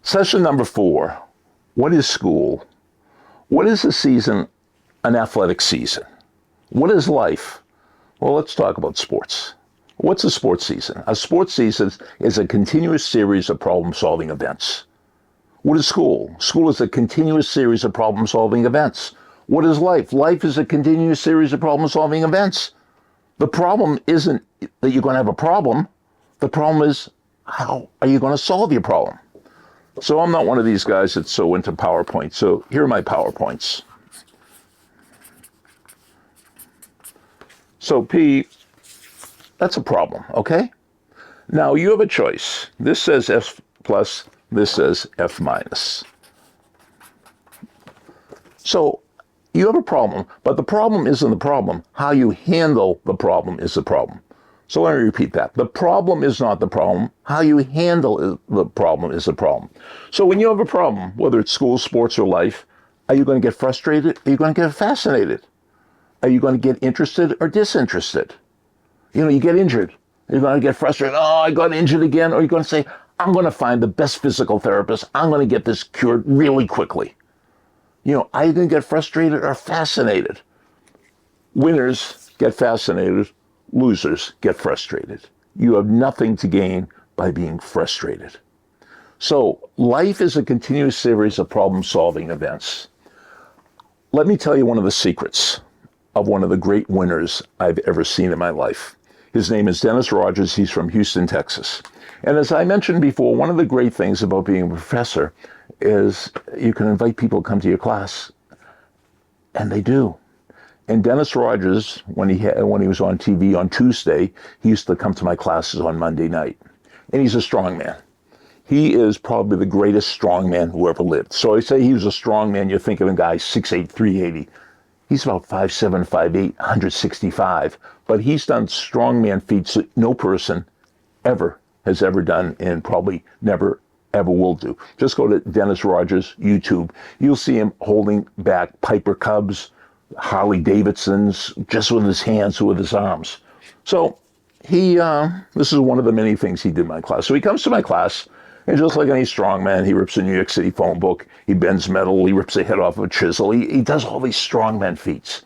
Session number 4. What is school? What is a season, an athletic season? What is life? Well, let's talk about sports. What's a sports season? A sports season is a continuous series of problem-solving events. What is school? School is a continuous series of problem-solving events. What is life? Life is a continuous series of problem-solving events. The problem isn't that you're going to have a problem. The problem is, how are you going to solve your problem? So I'm not one of these guys that's so into PowerPoint. So here are my PowerPoints. So P, that's a problem, okay? Now you have a choice. This says F plus, this says F minus. So you have a problem, but the problem isn't the problem. How you handle the problem is the problem. So let me repeat that. The problem is not the problem. How you handle the problem is the problem. So when you have a problem, whether it's school, sports, or life, are you going to get frustrated? Are you going to get fascinated? Are you going to get interested or disinterested? You know, you get injured. You're going to get frustrated. Oh, I got injured again. Or you're going to say, I'm going to find the best physical therapist. I'm going to get this cured really quickly. You know, are you going to get frustrated or fascinated? Winners get fascinated. Losers get frustrated. You have nothing to gain by being frustrated. So life is a continuous series of problem-solving events. Let me tell you one of the secrets of one of the great winners I've ever seen in my life. His name is Dennis Rogers. He's from Houston, Texas. And as I mentioned before, one of the great things about being a professor is you can invite people to come to your class, and they do. And Dennis Rogers, when he was on TV on Tuesday, he used to come to my classes on Monday night. And he's a strong man. He is probably the greatest strongman who ever lived. So I say he was a strong man, you're thinking of a guy 6'8", 380. He's about 5'7", 5'8", 165. But he's done strongman feats that no person ever has ever done and probably never ever will do. Just go to Dennis Rogers YouTube. You'll see him holding back Piper Cubs, Harley Davidsons, just with his hands or with his arms. So this is one of the many things he did in my class. So he comes to my class, and just like any strong man, he rips a New York City phone book, he bends metal, he rips the head off of a chisel, he does all these strongman feats.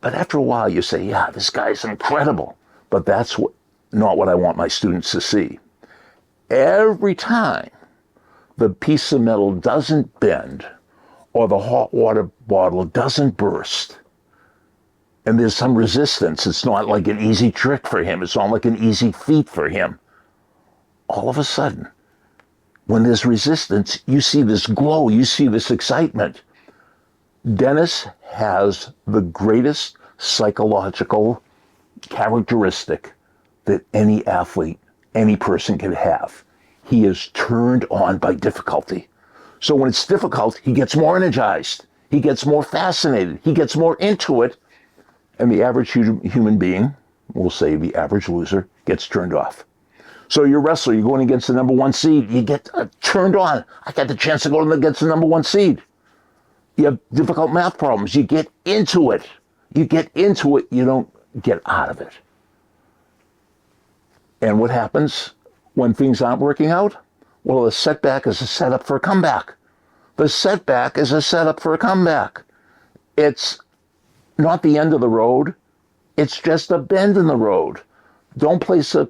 But after a while you say, yeah, this guy's incredible. But that's not what I want my students to see. Every time the piece of metal doesn't bend, or the hot water bottle doesn't burst, and there's some resistance, it's not like an easy trick for him, it's not like an easy feat for him. All of a sudden, when there's resistance, you see this glow, you see this excitement. Dennis has the greatest psychological characteristic that any athlete, any person can have. He is turned on by difficulty. So when it's difficult, he gets more energized. He gets more fascinated. He gets more into it. And the average human being, we'll say the average loser, gets turned off. So you're a wrestler, you're going against the number 1 seed. You get turned on. I got the chance to go against the number 1 seed. You have difficult math problems. You get into it. You get into it. You don't get out of it. And what happens when things aren't working out? Well, the setback is a setup for a comeback. The setback is a setup for a comeback. It's not the end of the road. It's just a bend in the road. Don't place a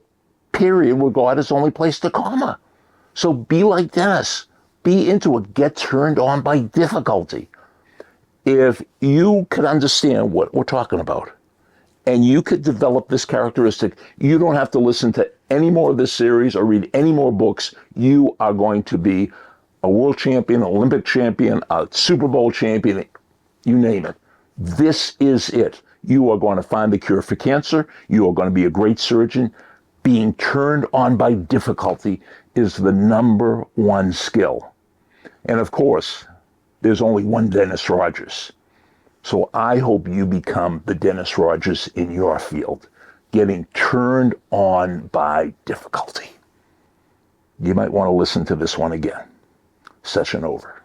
period where God has only placed a comma. So be like Dennis. Be into it. Get turned on by difficulty. If you could understand what we're talking about, and you could develop this characteristic, you don't have to listen to any more of this series or read any more books. You are going to be a world champion, Olympic champion, a Super Bowl champion, you name it. This is it. You are going to find the cure for cancer. You are going to be a great surgeon. Being turned on by difficulty is the number 1 skill. And of course, there's only one Dennis Rogers. So I hope you become the Dennis Rogers in your field, getting turned on by difficulty. You might want to listen to this one again. Session over.